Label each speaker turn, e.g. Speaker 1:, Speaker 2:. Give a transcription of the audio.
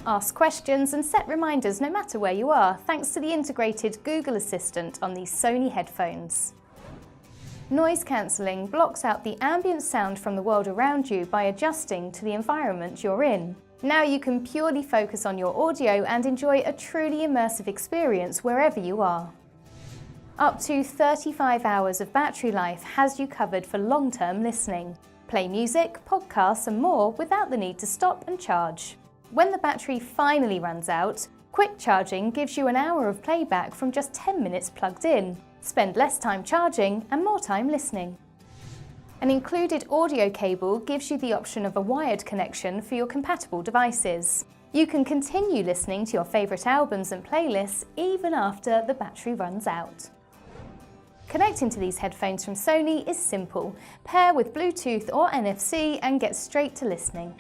Speaker 1: Ask questions and set reminders no matter where you are, thanks to the integrated Google Assistant on these Sony headphones. Noise cancelling blocks out the ambient sound from the world around you by adjusting to the environment you're in. Now you can purely focus on your audio and enjoy a truly immersive experience wherever you are. Up to 35 hours of battery life has you covered for long-term listening. Play music, podcasts and more without the need to stop and charge. When the battery finally runs out, quick charging gives you an hour of playback from just 10 minutes plugged in. Spend less time charging and more time listening. An included audio cable gives you the option of a wired connection for your compatible devices. You can continue listening to your favourite albums and playlists even after the battery runs out. Connecting to these headphones from Sony is simple. Pair with Bluetooth or NFC and get straight to listening.